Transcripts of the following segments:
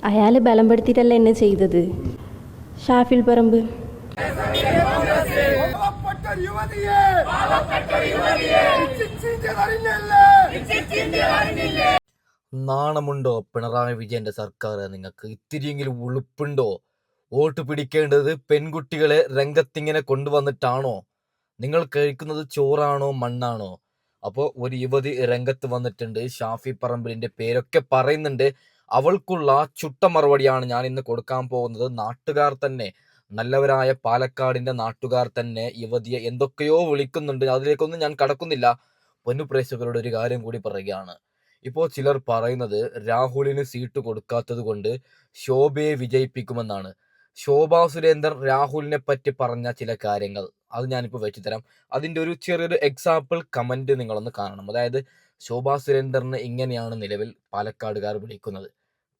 അയാൾ ബലം പെടുത്തിയിട്ടല്ല എന്നെ ചെയ്തത്. ഷാഫിൽ പറമ്പ്. നാണമുണ്ടോ പിണറായി വിജയന്റെ സർക്കാർ? നിങ്ങൾക്ക് ഇത്തിരിയെങ്കിലും ഉളുപ്പുണ്ടോ? വോട്ട് പിടിക്കേണ്ടത് പെൺകുട്ടികളെ രംഗത്തിങ്ങനെ കൊണ്ടുവന്നിട്ടാണോ? നിങ്ങൾ കഴിക്കുന്നത് ചോറാണോ മണ്ണാണോ? അപ്പോൾ ഒരു യുവതി രംഗത്ത് വന്നിട്ടുണ്ട്. ഷാഫി പറമ്പിലിന്റെ പേരൊക്കെ പറയുന്നുണ്ട്. അവൾക്കുള്ള ചുട്ട മറുപടിയാണ് ഞാൻ ഇന്ന് കൊടുക്കാൻ പോകുന്നത്. നാട്ടുകാർ തന്നെ, നല്ലവരായ പാലക്കാടിന്റെ നാട്ടുകാർ തന്നെ യുവതിയെ എന്തൊക്കെയോ വിളിക്കുന്നുണ്ട്. അതിലേക്കൊന്നും ഞാൻ കടക്കുന്നില്ല. പൊന്നുപ്രേക്ഷകരോട് ഒരു കാര്യം കൂടി പറയുകയാണ്. ഇപ്പോൾ ചിലർ പറയുന്നത് രാഹുലിന് സീറ്റ് കൊടുക്കാത്തത് കൊണ്ട് ശോഭയെ വിജയിപ്പിക്കുമെന്നാണ്. ശോഭാ സുരേന്ദ്രൻ രാഹുലിനെ പറ്റി പറഞ്ഞ ചില കാര്യങ്ങൾ അത് ഞാനിപ്പോൾ വെച്ചു തരാം. അതിൻ്റെ ഒരു ചെറിയൊരു എക്സാമ്പിൾ കമൻറ്റ് നിങ്ങളൊന്ന് കാണണം. അതായത് ശോഭാ സുരേന്ദ്രനെ ഇങ്ങനെയാണ് നിലവിൽ പാലക്കാടുകാർ വിളിക്കുന്നത്.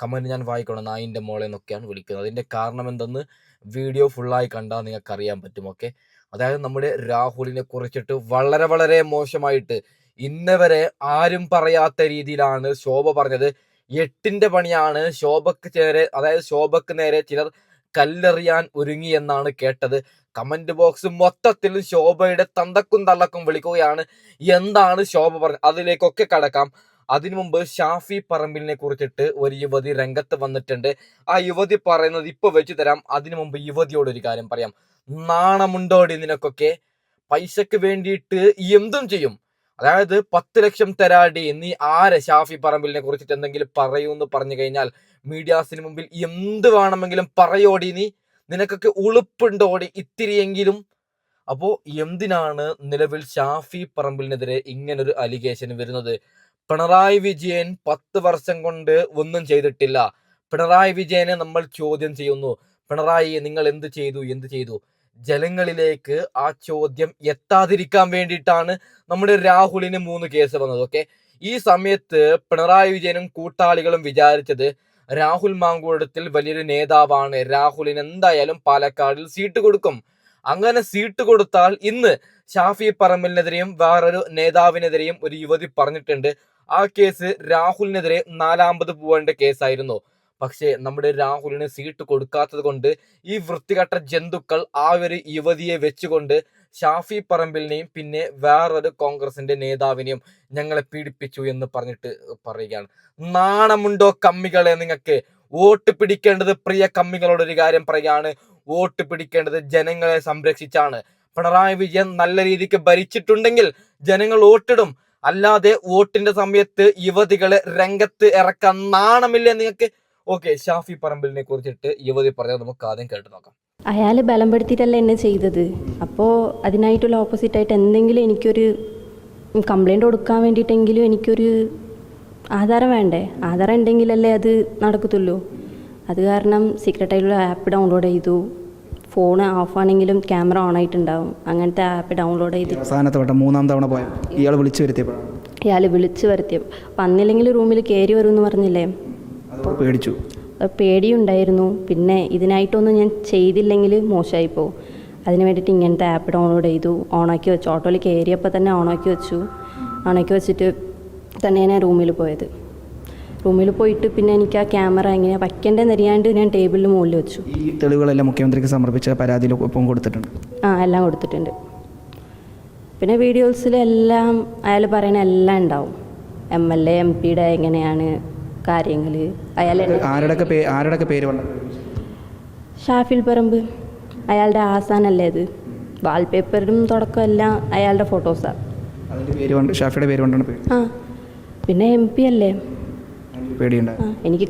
കമൻറ്റ് ഞാൻ വായിക്കണം. നായിൻ്റെ മോളെ എന്നൊക്കെയാണ് വിളിക്കുന്നത്. അതിൻ്റെ കാരണം എന്തെന്ന് വീഡിയോ ഫുള്ളായി കണ്ടാൽ നിങ്ങൾക്ക് അറിയാൻ പറ്റും. ഓക്കെ, അതായത് നമ്മുടെ രാഹുലിനെ കുറിച്ചിട്ട് വളരെ വളരെ മോശമായിട്ട് ഇന്നവരെ ആരും പറയാത്ത രീതിയിലാണ് ശോഭ പറഞ്ഞത്. 8ന്റെ പണിയാണ് ശോഭക്ക് നേരെ, അതായത് ശോഭക്ക് നേരെ ചിലർ കല്ലെറിയാൻ ഒരുങ്ങി എന്നാണ് കേട്ടത്. കമന്റ് ബോക്സ് മൊത്തത്തിൽ ശോഭയുടെ തന്തക്കും തള്ളക്കും വിളിക്കുകയാണ്. എന്താണ് ശോഭ പറഞ്ഞത് അതിലേക്കൊക്കെ കടക്കാം. അതിനു മുമ്പ് ഷാഫി പറമ്പിലിനെ കുറിച്ചിട്ട് ഒരു യുവതി രംഗത്ത് വന്നിട്ടുണ്ട്. ആ യുവതി പറയുന്നത് ഇപ്പൊ വെച്ചു തരാം. അതിനു മുമ്പ് യുവതിയോട് ഒരു കാര്യം പറയാം. നാണമുണ്ടോടി നിനക്കൊക്കെ? പൈസക്ക് വേണ്ടിയിട്ട് എന്തും ചെയ്യും. അതായത് 10 ലക്ഷം തരാടി, നീ ആരെ ഷാഫി പറമ്പിലിനെ കുറിച്ചിട്ട് എന്തെങ്കിലും പറയൂന്ന് പറഞ്ഞു കഴിഞ്ഞാൽ മീഡിയാസിന് മുമ്പിൽ എന്ത് വേണമെങ്കിലും പറയോടി നീ? നിനക്കൊക്കെ ഉളുപ്പുണ്ടോടി ഇത്തിരിയെങ്കിലും? അപ്പോ എന്തിനാണ് നിലവിൽ ഷാഫി പറമ്പിലിനെതിരെ ഇങ്ങനൊരു അലിഗേഷൻ വരുന്നത്? പിണറായി വിജയൻ 10 വർഷം കൊണ്ട് ഒന്നും ചെയ്തിട്ടില്ല. പിണറായി വിജയനെ നമ്മൾ ചോദ്യം ചെയ്യുന്നു. പിണറായി നിങ്ങൾ എന്ത് ചെയ്തു? ജനങ്ങളിലേക്ക് ആ ചോദ്യം എത്താതിരിക്കാൻ വേണ്ടിയിട്ടാണ് നമ്മുടെ രാഹുലിന് 3 കേസ് വന്നത്. ഓക്കെ, ഈ സമയത്ത് പിണറായി വിജയനും കൂട്ടാളികളും വിചാരിച്ചത് രാഹുൽ മാങ്കൂട്ടത്തിൽ വലിയൊരു നേതാവാണ്, രാഹുലിന് എന്തായാലും പാലക്കാടിൽ സീറ്റ് കൊടുക്കും. അങ്ങനെ സീറ്റ് കൊടുത്താൽ ഇന്ന് ഷാഫി പറമ്പിലിനെതിരെയും വേറൊരു നേതാവിനെതിരെയും ഒരു യുവതി പറഞ്ഞിട്ടുണ്ട്. ആ കേസ് രാഹുലിനെതിരെ 4ാമത് പോവേണ്ട കേസായിരുന്നു. പക്ഷേ നമ്മുടെ രാഹുലിന് സീറ്റ് കൊടുക്കാത്തത് കൊണ്ട് ഈ വൃത്തികെട്ട ജന്തുക്കൾ ആ ഒരു യുവതിയെ വെച്ചുകൊണ്ട് ഷാഫി പറമ്പിലിനെയും പിന്നെ വേറൊരു കോൺഗ്രസിന്റെ നേതാവിനെയും ഞങ്ങളെ പീഡിപ്പിച്ചു എന്ന് പറഞ്ഞിട്ട് പറയുകയാണ്. നാണമുണ്ടോ കമ്മികളെ നിങ്ങൾക്ക്? വോട്ട് പിടിക്കേണ്ടത്, പ്രിയ കമ്മികളോടൊരു കാര്യം പറയുകയാണ്, വോട്ട് പിടിക്കേണ്ടത് ജനങ്ങളെ സംരക്ഷിച്ചാണ്. പിണറായി വിജയൻ നല്ല രീതിക്ക് ഭരിച്ചിട്ടുണ്ടെങ്കിൽ ജനങ്ങൾ വോട്ടിടും. അല്ലാതെ വോട്ടിന്റെ സമയത്ത് യുവതികളെ രംഗത്ത് ഇറക്കാൻ നാണമില്ലേ നിങ്ങൾക്ക്? ഓക്കെ, ഷാഫി പറമ്പിലിനെ കുറിച്ചിട്ട് യുവതി പറഞ്ഞത് നമുക്ക് ആദ്യം കേട്ട് നോക്കാം. അയാൾ ബലം പെടുത്തിയിട്ടല്ല എന്നെ ചെയ്തത്. അപ്പോൾ അതിനായിട്ടുള്ള ഓപ്പോസിറ്റായിട്ട് എന്തെങ്കിലും എനിക്കൊരു കംപ്ലൈൻറ്റ് കൊടുക്കാൻ വേണ്ടിയിട്ടെങ്കിലും എനിക്കൊരു ആധാരം വേണ്ടേ? ആധാരം ഉണ്ടെങ്കിലല്ലേ അത് നടക്കത്തുള്ളൂ. അത് കാരണം സീക്രട്ടായിട്ടുള്ള ആപ്പ് ഡൗൺലോഡ് ചെയ്തു. ഫോൺ ഓഫാണെങ്കിലും ക്യാമറ ഓൺ ആയിട്ടുണ്ടാവും. അങ്ങനത്തെ ആപ്പ് ഡൗൺലോഡ് ചെയ്ത് അവസാനത്തെ വട്ടം 3ാം തവണ പോയാൽ ഇയാൾ വിളിച്ചു വരുത്തിയപ്പോൾ വന്നില്ലെങ്കിൽ റൂമിൽ കയറി വരുമെന്ന് പറഞ്ഞില്ലേ? പേടിച്ചു. പേടിയുണ്ടായിരുന്നു. പിന്നെ ഇതിനായിട്ടൊന്നും ഞാൻ ചെയ്തില്ലെങ്കിൽ മോശമായി പോകും. അതിന് വേണ്ടിയിട്ട് ഇങ്ങനത്തെ ആപ്പ് ഡൗൺലോഡ് ചെയ്തു, ഓണാക്കി വെച്ചു. ഓട്ടോയിൽ കയറിയപ്പോൾ തന്നെ ഓണാക്കി വെച്ചിട്ട് തന്നെ ഞാൻ റൂമിൽ പോയത്. റൂമിൽ പോയിട്ട് പിന്നെ എനിക്ക് ആ ക്യാമറ എങ്ങനെയാണ് വയ്ക്കേണ്ടതെന്ന് അറിയാണ്ട് ഞാൻ ടേബിളിൽ മുകളിൽ വെച്ചു. ഈ തെളിവുകളെല്ലാം മുഖ്യമന്ത്രിക്ക് സമർപ്പിച്ച പരാതിയിൽ ഒപ്പം കൊടുത്തിട്ടുണ്ട്. എല്ലാം കൊടുത്തിട്ടുണ്ട്. പിന്നെ വീഡിയോസിലെല്ലാം അയാൾ പറയുന്ന എല്ലാം ഉണ്ടാവും. MLA MP എങ്ങനെയാണ് കാര്യങ്ങൾ. അയാൾ ആരുടെയൊക്കെ പേര് പറഞ്ഞു? ഷാഫിൽ പറമ്പ് അയാളുടെ ആസാനല്ലേ അത്. വാൾപേപ്പറും തുടക്കം എല്ലാം അയാളുടെ ഫോട്ടോസാണ്. അതിൻ്റെ പേര് ഷാഫിയുടെ പേര് കൊണ്ടാണ് പേടി. പിന്നെ MP അല്ലേ, പേടിയുണ്ടായി. എനിക്ക്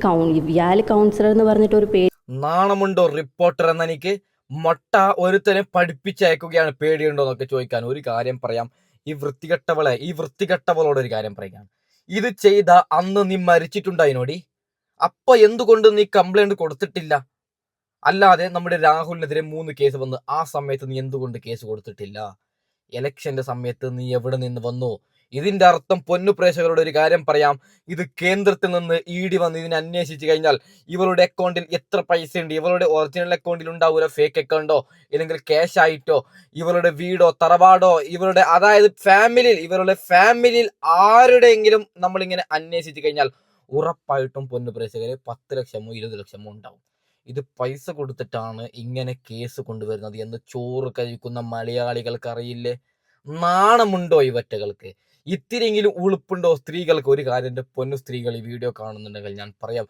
ഇയാൾ കൗൺസിലർ എന്ന് പറഞ്ഞിട്ട് ഒരു പേര്. നാണമുണ്ടോ റിപ്പോർട്ടർ എന്ന എനിക്ക് മൊട്ട ഒരുത്തനെ പഠിപ്പിച്ചയക്കുകയാണ് പേടിയുണ്ടോ എന്നൊക്കെ ചോദിക്കാൻ. ഒരു കാര്യം പറയാം, ഈ വൃത്തികെട്ടവളോട് ഒരു കാര്യം പറയാം. ഇത് ചെയ്ത അന്ന് നീ മരിച്ചിട്ടുണ്ടായിനോടി? അപ്പൊ എന്തുകൊണ്ട് നീ കംപ്ലൈന്റ് കൊടുത്തിട്ടില്ല? അല്ലാതെ നമ്മുടെ രാഹുലിനെതിരെ 3 കേസ് വന്ന് ആ സമയത്ത് നീ എന്തുകൊണ്ട് കേസ് കൊടുത്തിട്ടില്ല? ഇലക്ഷന്റെ സമയത്ത് നീ എവിടെ നിന്ന് വന്നു? ഇതിന്റെ അർത്ഥം പൊന്നു പ്രേക്ഷകരോട് ഒരു കാര്യം പറയാം, ഇത് കേന്ദ്രത്തിൽ നിന്ന് ED വന്ന് ഇതിനെ അന്വേഷിച്ചു കഴിഞ്ഞാൽ ഇവരുടെ അക്കൗണ്ടിൽ എത്ര പൈസ ഉണ്ട്, ഇവരുടെ ഒറിജിനൽ അക്കൗണ്ടിൽ ഉണ്ടാവൂല ഫേക്ക് അക്കൗണ്ടോ ഇല്ലെങ്കിൽ ക്യാഷ് ആയിട്ടോ, ഇവരുടെ വീടോ തറവാടോ, അതായത് ഇവരുടെ ഫാമിലിയിൽ ആരുടെയെങ്കിലും നമ്മളിങ്ങനെ അന്വേഷിച്ചു കഴിഞ്ഞാൽ ഉറപ്പായിട്ടും പൊന്നു പ്രേക്ഷകരെ 10 ലക്ഷമോ 20 ലക്ഷമോ ഉണ്ടാവും. ഇത് പൈസ കൊടുത്തിട്ടാണ് ഇങ്ങനെ കേസ് കൊണ്ടുവരുന്നത് എന്ന് ചോറ് കഴിക്കുന്ന മലയാളികൾക്ക് അറിയില്ലേ? നാണമുണ്ടോ ഇവറ്റകൾക്ക്? ഇത്തിരിയെങ്കിലും ഉളുപ്പുണ്ടോ സ്ത്രീകൾക്ക്? ഒരു കാര്യം, എൻ്റെ പൊന്നു സ്ത്രീകൾ ഈ വീഡിയോ കാണുന്നുണ്ടെങ്കിൽ ഞാൻ പറയാം,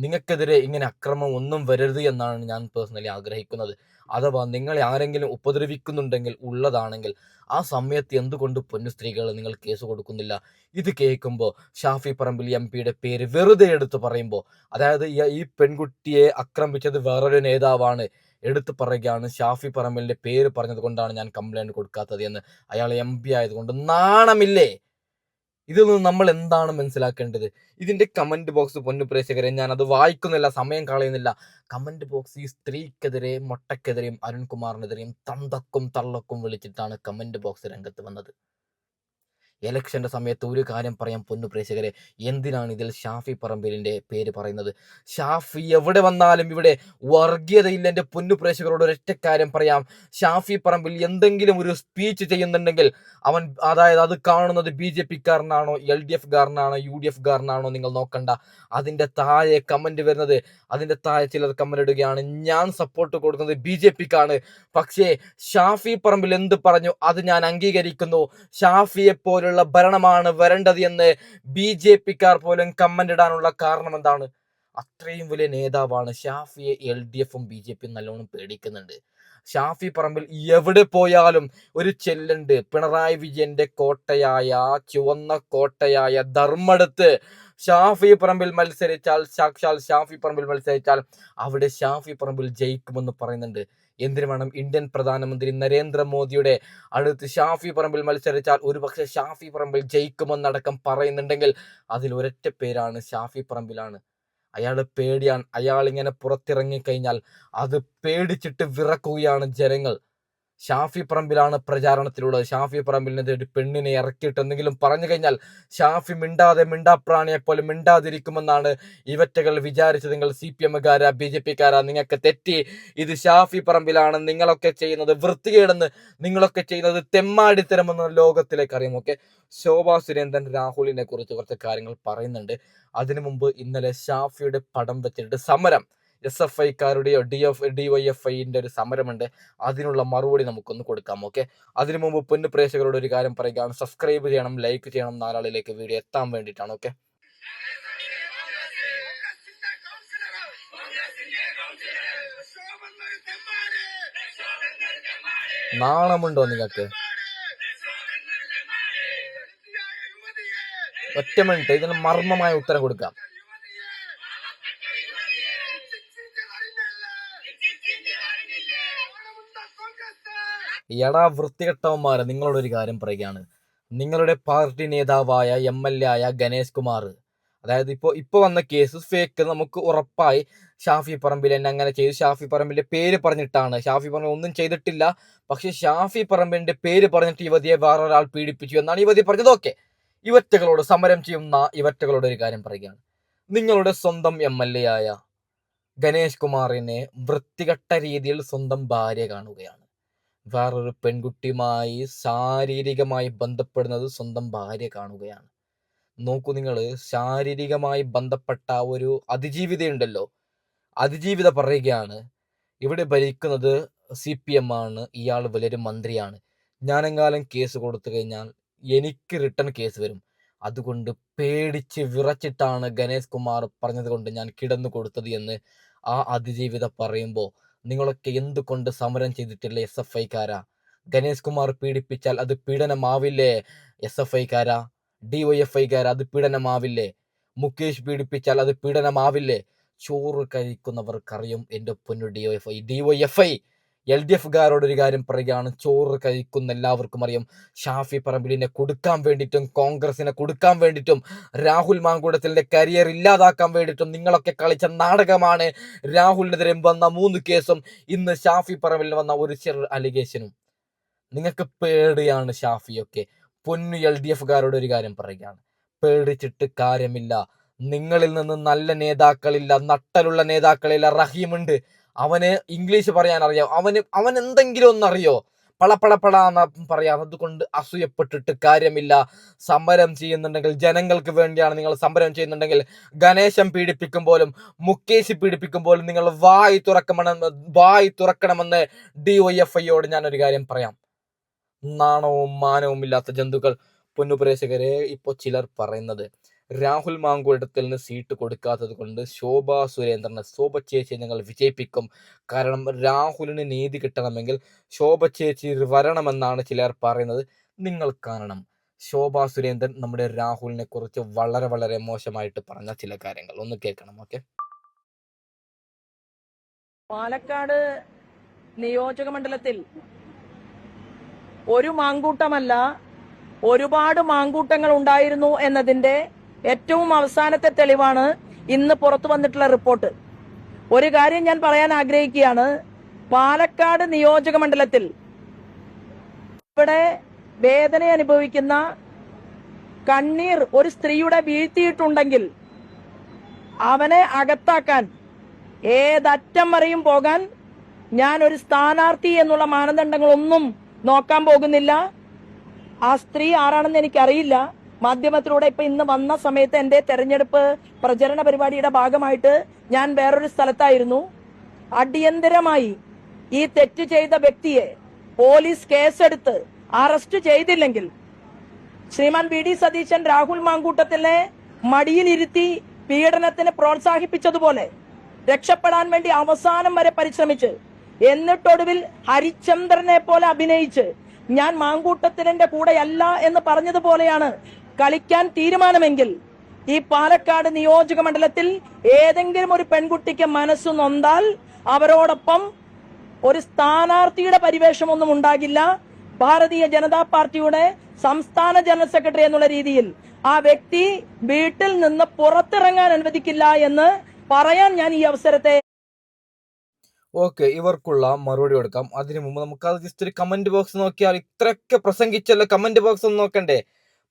നിങ്ങൾക്കെതിരെ ഇങ്ങനെ അക്രമം ഒന്നും വരരുത് എന്നാണ് ഞാൻ പേഴ്സണലി ആഗ്രഹിക്കുന്നത്. അഥവാ നിങ്ങളെ ആരെങ്കിലും ഉപദ്രവിക്കുന്നുണ്ടെങ്കിൽ ഉള്ളതാണെങ്കിൽ ആ സമയത്ത് എന്തുകൊണ്ട് പൊന്നു സ്ത്രീകൾ നിങ്ങൾ കേസ് കൊടുക്കുന്നില്ല? ഇത് കേൾക്കുമ്പോൾ ഷാഫി പറമ്പിൽ MP പേര് വെറുതെ എടുത്ത് പറയുമ്പോൾ, അതായത് ഈ പെൺകുട്ടിയെ ആക്രമിച്ചത് വേറൊരു നേതാവാണ്, എടുത്തു പറയുകയാണ് ഷാഫി പറമ്പിലിന്റെ പേര് പറഞ്ഞത് കൊണ്ടാണ് ഞാൻ കംപ്ലൈന്റ് കൊടുക്കാത്തത് എന്ന്. അയാൾ MP ആയതുകൊണ്ട് നാണമില്ലേ? ഇതിൽ നിന്ന് നമ്മൾ എന്താണ് മനസ്സിലാക്കേണ്ടത്? ഇതിന്റെ കമന്റ് ബോക്സ് പൊന്നു പ്രേക്ഷകരെ, ഞാൻ അത് വായിക്കുന്നില്ല, സമയം കളയുന്നില്ല. കമന്റ് ബോക്സ് ഈ സ്ത്രീക്കെതിരെ, മൊട്ടക്കെതിരെയും അരുൺകുമാറിനെതിരെയും തന്തക്കും തള്ളക്കും വിളിച്ചിട്ടാണ് കമന്റ് ബോക്സ് രംഗത്ത് വന്നത്. ഇലക്ഷന്റെ സമയത്ത് ഒരു കാര്യം പറയാം പൊന്നു പ്രേക്ഷകരെ, എന്തിനാണ് ഇതിൽ ഷാഫി പറമ്പിലിന്റെ പേര് പറയുന്നത്? ഷാഫി എവിടെ വന്നാലും ഇവിടെ വർഗീയതയില്ല. എൻ്റെ പൊന്നു പ്രേക്ഷകരോട് ഒരൊറ്റ കാര്യം പറയാം, ഷാഫി പറമ്പിൽ എന്തെങ്കിലും ഒരു സ്പീച്ച് ചെയ്യുന്നുണ്ടെങ്കിൽ അവൻ, അതായത് അത് കാണുന്നത് BJP കാരനാണോ LDF കാരനാണോ UDF കാരനാണോ നിങ്ങൾ നോക്കണ്ട. അതിന്റെ താഴെ കമന്റ് വരുന്നത്, അതിന്റെ താഴെ ചിലർ കമന്റ് ഇടുകയാണ്, ഞാൻ സപ്പോർട്ട് കൊടുക്കുന്നത് BJP ക്കാണ്, പക്ഷേ ഷാഫി പറമ്പിൽ എന്ത് പറഞ്ഞു അത് ഞാൻ അംഗീകരിക്കുന്നു, ഷാഫിയെ പോലുള്ള ഭരണമാണ് വരേണ്ടത് എന്ന് BJP ക്കാർ പോലും കമന്റ് ഇടാനുള്ള കാരണം എന്താണ്? അത്രയും വലിയ നേതാവാണ്. ഷാഫിയെ LDF-ഉം BJP-യും നല്ലോണം പേടിക്കുന്നുണ്ട്. ഷാഫി പറമ്പിൽ എവിടെ പോയാലും ഒരു ചെല്ലുണ്ട്, പിണറായി വിജയന്റെ കോട്ടയായ, ചുവന്ന കോട്ടയായ ധർമ്മടത്ത് ഷാഫി പറമ്പിൽ മത്സരിച്ചാൽ, സാക്ഷാൽ ഷാഫി പറമ്പിൽ മത്സരിച്ചാൽ അവിടെ ഷാഫി പറമ്പിൽ ജയിക്കുമെന്ന് പറയുന്നുണ്ട്. എന്തിനു വേണം? ഇന്ത്യൻ പ്രധാനമന്ത്രി നരേന്ദ്രമോദിയുടെ അടുത്ത് ഷാഫി പറമ്പിൽ മത്സരിച്ചാൽ ഒരുപക്ഷെ ഷാഫി പറമ്പിൽ ജയിക്കുമെന്നടക്കം പറയുന്നുണ്ടെങ്കിൽ അതിൽ ഒരൊറ്റ പേരാണ് ഷാഫി പറമ്പിലാണ്. അയാൾ പേടിയാണ്. അയാൾ ഇങ്ങനെ പുറത്തിറങ്ങിക്കഴിഞ്ഞാൽ അത് പേടിച്ചിട്ട് വിറക്കുകയാണ് ജനങ്ങൾ. ഷാഫി പറമ്പിലാണ് പ്രചാരണത്തിലുള്ളത്. ഷാഫി പറമ്പിലിനെതിരെ ഒരു പെണ്ണിനെ ഇറക്കിയിട്ട് എന്തെങ്കിലും പറഞ്ഞു കഴിഞ്ഞാൽ ഷാഫി മിണ്ടാതെ, മിണ്ടാപ്രാണിയെ പോലെ മിണ്ടാതിരിക്കുമെന്നാണ് ഇവറ്റകൾ വിചാരിച്ചതെങ്കിൽ CPM-കാരാ BJP-കാരാ, നിങ്ങൾക്ക് തെറ്റി. ഇത് ഷാഫി പറമ്പിലാണ്. നിങ്ങളൊക്കെ ചെയ്യുന്നത് വൃത്തികേടെന്ന്, നിങ്ങളൊക്കെ ചെയ്യുന്നത് തെമ്മാടിത്തരമെന്ന് ലോകത്തിലേക്ക് അറിയാം. ഓക്കെ, ശോഭാ സുരേന്ദ്രൻ രാഹുലിനെ കുറിച്ച് കുറച്ച് കാര്യങ്ങൾ പറയുന്നുണ്ട്. അതിനു മുമ്പ് ഇന്നലെ ഷാഫിയുടെ പടം വെച്ചിട്ട് സമരം, SFI-കാരുടെയോ DYFI-ന്റെ ഒരു സമരമുണ്ട്, അതിനുള്ള മറുപടി നമുക്കൊന്ന് കൊടുക്കാം. ഓക്കെ, അതിനു മുമ്പ് പൊന്നു പ്രേക്ഷകരോട് ഒരു കാര്യം പറയുകയാണ്, സബ്സ്ക്രൈബ് ചെയ്യണം, ലൈക്ക് ചെയ്യണം, നാലാളിലേക്ക് വീഡിയോ എത്താൻ വേണ്ടിയിട്ടാണ്. ഓക്കെ, നാണമുണ്ടോ നിങ്ങൾക്ക്? ഒറ്റ മിനിറ്റ്, ഇതിന് മർമ്മമായ ഉത്തരം കൊടുക്കാം. എടാ വൃത്തികെട്ടവന്മാരെ, നിങ്ങളോടൊരു കാര്യം പറയുകയാണ്. നിങ്ങളുടെ പാർട്ടി നേതാവായ MLA ആയ ഗണേഷ് കുമാർ, അതായത് ഇപ്പൊ വന്ന കേസ് ഫേക്ക്, നമുക്ക് ഉറപ്പായി ഷാഫി പറമ്പിൽ എന്നെ അങ്ങനെ ചെയ്തു, ഷാഫി പറമ്പിന്റെ പേര് പറഞ്ഞിട്ടാണ്. ഷാഫി പറമ്പിൽ ഒന്നും ചെയ്തിട്ടില്ല, പക്ഷെ ഷാഫി പറമ്പിന്റെ പേര് പറഞ്ഞിട്ട് യുവതിയെ വേറൊരാൾ പീഡിപ്പിച്ചു എന്നാണ് യുവതി പറഞ്ഞത്. ഓക്കെ, ഇവറ്റകളോട്, സമരം ചെയ്യുന്ന ഇവറ്റകളോട് ഒരു കാര്യം പറയുകയാണ്. നിങ്ങളുടെ സ്വന്തം MLA ആയ ഗണേഷ് കുമാറിനെ വൃത്തികെട്ട രീതിയിൽ സ്വന്തം ഭാര്യ കാണുകയാണ്. വേറൊരു പെൺകുട്ടിയുമായി ശാരീരികമായി ബന്ധപ്പെടുന്നത് സ്വന്തം ഭാര്യ കാണുകയാണ്. നോക്കൂ, നിങ്ങൾ ശാരീരികമായി ബന്ധപ്പെട്ട ഒരു അതിജീവിതയുണ്ടല്ലോ, അതിജീവിത പറയുകയാണ്, ഇവിടെ ഭരിക്കുന്നത് CPM ആണ്, ഇയാൾ വലിയൊരു മന്ത്രിയാണ്, ഞാനെങ്ങാനും കേസ് കൊടുത്തു കഴിഞ്ഞാൽ എനിക്ക് റിട്ടേൺ കേസ് വരും, അതുകൊണ്ട് പേടിച്ച് വിറച്ചിട്ടാണ് ഗണേഷ് കുമാർ പറഞ്ഞത് കൊണ്ട് ഞാൻ കിടന്നു കൊടുത്തത് എന്ന് ആ അതിജീവിത പറയുമ്പോൾ നിങ്ങളൊക്കെ എന്തുകൊണ്ട് സമരം ചെയ്തിട്ടില്ല SFI-കാരാ? ഗണേഷ് കുമാർ പീഡിപ്പിച്ചാൽ അത് പീഡനമാവില്ലേ SFI-കാരാ? DYFI-കാരാ, അത് പീഡനമാവില്ലേ? മുകേഷ് പീഡിപ്പിച്ചാൽ അത് പീഡനമാവില്ലേ? ചോറ് കഴിക്കുന്നവർക്കറിയും എൻ്റെ പൊന്നു DYFI LDF-കാരോടൊരു കാര്യം പറയുകയാണ്, ചോറ് കഴിക്കുന്ന എല്ലാവർക്കും അറിയാം. ഷാഫി പറമ്പിലിനെ കൊടുക്കാൻ വേണ്ടിയിട്ടും, കോൺഗ്രസിനെ കൊടുക്കാൻ വേണ്ടിയിട്ടും, രാഹുൽ മാങ്കൂട്ടത്തിലിന്റെ കരിയർ ഇല്ലാതാക്കാൻ വേണ്ടിയിട്ടും നിങ്ങളൊക്കെ കളിച്ച നാടകമാണ്. രാഹുലിനെതിരെ വന്ന 3 കേസും ഇന്ന് ഷാഫി പറമ്പിലിന് വന്ന ഒരു ചെറു അലിഗേഷനും. നിങ്ങൾക്ക് പേടിയാണ് ഷാഫിയൊക്കെ. പൊന്നു LDF-കാരോട് ഒരു കാര്യം പറയുകയാണ്, പേടിച്ചിട്ട് കാര്യമില്ല. നിങ്ങളിൽ നിന്ന് നല്ല നേതാക്കളില്ല, നട്ടലുള്ള നേതാക്കളില്ല. റഹീമുണ്ട്, അവന് ഇംഗ്ലീഷ് പറയാൻ അറിയാം, അവൻ എന്തെങ്കിലും ഒന്നറിയോ? പളപളപളാന്ന് പറയാം. അതുകൊണ്ട് അസൂയപ്പെട്ടിട്ട് കാര്യമില്ല. സമരം ചെയ്യുന്നുണ്ടെങ്കിൽ ജനങ്ങൾക്ക് വേണ്ടിയാണ് നിങ്ങൾ സമരം ചെയ്യുന്നുണ്ടെങ്കിൽ, ഗണേശൻ പീഡിപ്പിക്കുമ്പോഴും മുകേഷ് പീഡിപ്പിക്കുമ്പോഴും നിങ്ങൾ വായി തുറക്കണമെന്ന് DYFIയോട് ഞാനൊരു കാര്യം പറയാം. നാണവും മാനവും ഇല്ലാത്ത ജന്തുക്കൾ. പൊന്നുപ്രേക്ഷകരെ, ഇപ്പോൾ ചിലർ പറയുന്നത് രാഹുൽ മാങ്കൂട്ടത്തിന് സീറ്റ് കൊടുക്കാത്തത് കൊണ്ട് ശോഭാ സുരേന്ദ്രനെ, ശോഭ ചേച്ചിയെ ഞങ്ങൾ വിജയിപ്പിക്കും, കാരണം രാഹുലിന് നീതി കിട്ടണമെങ്കിൽ ശോഭ ചേച്ചി വരണമെന്നാണ് ചിലർ പറയുന്നത്. നിങ്ങൾ കാണണം, ശോഭാ സുരേന്ദ്രൻ നമ്മുടെ രാഹുലിനെ കുറിച്ച് വളരെ വളരെ മോശമായിട്ട് പറഞ്ഞ ചില കാര്യങ്ങൾ ഒന്ന് കേൾക്കണം. ഓക്കെ. പാലക്കാട് നിയോജക മണ്ഡലത്തിൽ ഒരു മാങ്കൂട്ടമല്ല, ഒരുപാട് മാങ്കൂട്ടങ്ങൾ ഉണ്ടായിരുന്നു എന്നതിന്റെ ഏറ്റവും അവസാനത്തെ തെളിവാണ് ഇന്ന് പുറത്തു വന്നിട്ടുള്ള റിപ്പോർട്ട്. ഒരു കാര്യം ഞാൻ പറയാൻ ആഗ്രഹിക്കുകയാണ്. പാലക്കാട് നിയോജക മണ്ഡലത്തിൽ ഇവിടെ വേദന അനുഭവിക്കുന്ന കണ്ണീർ ഒരു സ്ത്രീയുടെ വീഴ്ത്തിയിട്ടുണ്ടെങ്കിൽ അവനെ അകത്താക്കാൻ ഏതറ്റം വരെയും പോകാൻ ഞാൻ ഒരു സ്ഥാനാർത്ഥി എന്നുള്ള മാനദണ്ഡങ്ങളൊന്നും നോക്കാൻ പോകുന്നില്ല. ആ സ്ത്രീ ആരാണെന്ന് എനിക്കറിയില്ല. മാധ്യമത്തിലൂടെ ഇന്ന് വന്ന സമയത്ത് എന്റെ തെരഞ്ഞെടുപ്പ് പ്രചരണ പരിപാടിയുടെ ഭാഗമായിട്ട് ഞാൻ വേറൊരു സ്ഥലത്തായിരുന്നു. അടിയന്തരമായി ഈ തെറ്റ് ചെയ്ത വ്യക്തിയെ പോലീസ് കേസെടുത്ത് അറസ്റ്റ് ചെയ്തില്ലെങ്കിൽ ശ്രീമാൻ VD സതീശൻ രാഹുൽ മാങ്കൂട്ടത്തിനെ മടിയിലിരുത്തി പീഡനത്തിന് പ്രോത്സാഹിപ്പിച്ചതുപോലെ രക്ഷപ്പെടാൻ വേണ്ടി അവസാനം വരെ പരിശ്രമിച്ച് എന്നിട്ടൊടുവിൽ ഹരിചന്ദ്രനെ പോലെ അഭിനയിച്ച് ഞാൻ മാങ്കൂട്ടത്തിനെ കൂടെയല്ല എന്ന് പറഞ്ഞതുപോലെയാണ് കളിക്കാൻ തീരുമാനമെങ്കിൽ ഈ പാലക്കാട് നിയോജക മണ്ഡലത്തിൽ ഏതെങ്കിലും ഒരു പെൺകുട്ടിക്ക് മനസ്സു നൊന്താൽ അവരോടൊപ്പം ഒരു സ്ഥാനാർത്ഥിയുടെ പരിവേഷമൊന്നും ഉണ്ടാകില്ല. ഭാരതീയ ജനതാ പാർട്ടിയുടെ സംസ്ഥാന ജനറൽ സെക്രട്ടറി എന്നുള്ള രീതിയിൽ ആ വ്യക്തി വീട്ടിൽ നിന്ന് പുറത്തിറങ്ങാൻ അനുവദിക്കില്ല എന്ന് പറയാൻ ഞാൻ ഈ അവസരത്തെ ഓക്കെ, ഇവർക്കുള്ള മറുപടി കൊടുക്കാം. അതിനു മുമ്പ് നമുക്ക് അത് ജസ്റ്റ് ഒരു കമന്റ് ബോക്സ് നോക്കിയാൽ, ഇത്രയൊക്കെ പ്രസംഗിച്ചല്ലോ, കമന്റ് ബോക്സ് ഒന്ന് നോക്കണ്ടേ?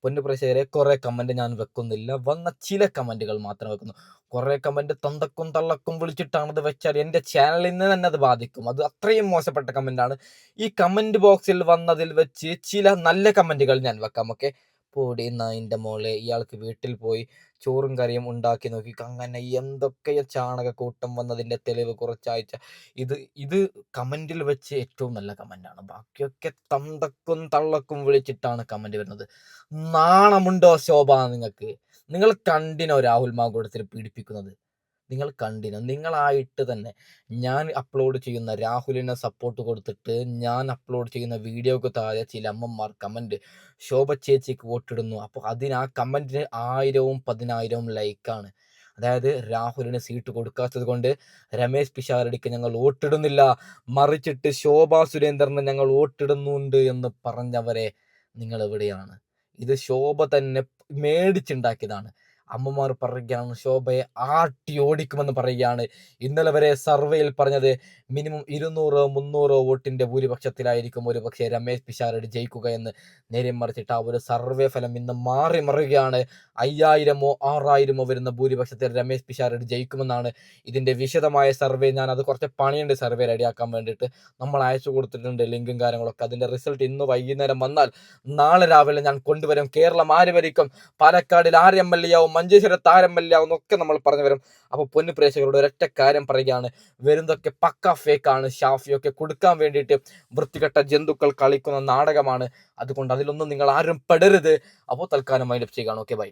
പൊന്നു പ്രേക്ഷകരെ, കുറെ കമന്റ് ഞാൻ വെക്കുന്നില്ല, വന്ന ചില കമന്റുകൾ മാത്രം വെക്കുന്നു. കുറെ കമന്റ് തന്തക്കും തള്ളക്കും വിളിച്ചിട്ടാണ് അത് വെച്ചാൽ എൻ്റെ ചാനലിൽ തന്നെ അത് ബാധിക്കും. അത് അത്രയും മോശപ്പെട്ട കമന്റാണ്. ഈ കമന്റ് ബോക്സിൽ വന്നതിൽ വെച്ച് ചില നല്ല കമന്റുകൾ ഞാൻ വെക്കാം. ഓക്കെ. പൊടി നായിൻ്റെ മോളെ, ഇയാൾക്ക് വീട്ടിൽ പോയി ചോറും കറിയും ഉണ്ടാക്കി നോക്കി, അങ്ങനെ എന്തൊക്കെ ചാണകക്കൂട്ടം വന്നതിൻ്റെ തെളിവ് കുറച്ചാഴ്ച. ഇത് കമന്റിൽ വെച്ച് ഏറ്റവും നല്ല കമന്റാണ്. ബാക്കിയൊക്കെ തന്തക്കും തള്ളക്കും വിളിച്ചിട്ടാണ് കമന്റ് വരുന്നത്. നാണമുണ്ടോ ശോഭ നിങ്ങൾക്ക്? നിങ്ങൾ കണ്ടിനോ രാഹുൽ മാങ്കൂട്ടത്തിൽ പീഡിപ്പിക്കുന്നത്? നിങ്ങൾ കണ്ടിനോ? നിങ്ങളായിട്ട് തന്നെ ഞാൻ അപ്ലോഡ് ചെയ്യുന്ന രാഹുലിനെ സപ്പോർട്ട് കൊടുത്തിട്ട് ഞാൻ അപ്ലോഡ് ചെയ്യുന്ന വീഡിയോക്ക് താഴെ ചില അമ്മമാർ കമന്റ് ശോഭ ചേച്ചിക്ക് വോട്ടിടുന്നു. അപ്പോൾ ആ കമന്റിന് 1000ഉം 10,000ഉം ലൈക്കാണ്. അതായത് രാഹുലിന് സീറ്റ് കൊടുക്കാത്തത് കൊണ്ട് രമേശ് പിഷാരടിക്ക് ഞങ്ങൾ വോട്ടിടുന്നില്ല, മറിച്ചിട്ട് ശോഭാ സുരേന്ദ്രന് ഞങ്ങൾ വോട്ടിടുന്നുണ്ട് എന്ന് പറഞ്ഞവരെ നിങ്ങൾ എവിടെയാണ്? ഇത് ശോഭ തന്നെ മേടിച്ചുണ്ടാക്കിയതാണ്. അമ്മമാർ പറയുകയാണ് ശോഭയെ ആട്ടി ഓടിക്കുമെന്ന് പറയുകയാണ്. ഇന്നലെ വരെ സർവേയിൽ പറഞ്ഞത് മിനിമം 200-300 വോട്ടിന്റെ ഭൂരിപക്ഷത്തിലായിരിക്കും ഒരു പക്ഷേ രമേശ് പിഷാരടി ജയിക്കുക എന്ന്. നേരെ മറിച്ചിട്ട് ആ ഒരു സർവേ ഫലം ഇന്ന് മാറി മറിയുകയാണ്. 5000-ഓ 6000-ഓ വരുന്ന ഭൂരിപക്ഷത്തിൽ രമേശ് പിഷാരടി ജയിക്കുമെന്നാണ്. ഇതിന്റെ വിശദമായ സർവേ, ഞാൻ അത് കുറച്ച് പണിയുണ്ട് സർവേ റെഡിയാക്കാൻ വേണ്ടിയിട്ട്, നമ്മൾ അയച്ചു കൊടുത്തിട്ടുണ്ട് ലിങ്കും കാര്യങ്ങളൊക്കെ. അതിന്റെ റിസൾട്ട് ഇന്ന് വൈകുന്നേരം വന്നാൽ നാളെ രാവിലെ ഞാൻ കൊണ്ടുവരും. കേരളം ആര് ഭരിക്കും, പാലക്കാടിൽ ആര് MLA ആവും, മഞ്ചേശ്വരത്ത് ആര് MLA ആവും എന്നൊക്കെ നമ്മൾ പറഞ്ഞു വരും. അപ്പോൾ പൊന്നു പ്രേക്ഷകരോട് ഒരൊറ്റ കാര്യം പറയുകയാണ്, വരുന്നതൊക്കെ പക്ക ഫേക്കാണ്. ഷാഫിയൊക്കെ കൊടുക്കാൻ വേണ്ടിയിട്ട് വൃത്തികെട്ട ജന്തുക്കൾ കളിക്കുന്ന നാടകമാണ്. അതുകൊണ്ട് അതിലൊന്നും നിങ്ങൾ ആരും പെടരുത്. അപ്പോൾ തൽക്കാലം മൈൻഡ് അപ്പ് ചെയ്യുകയാണ്. Okay, by.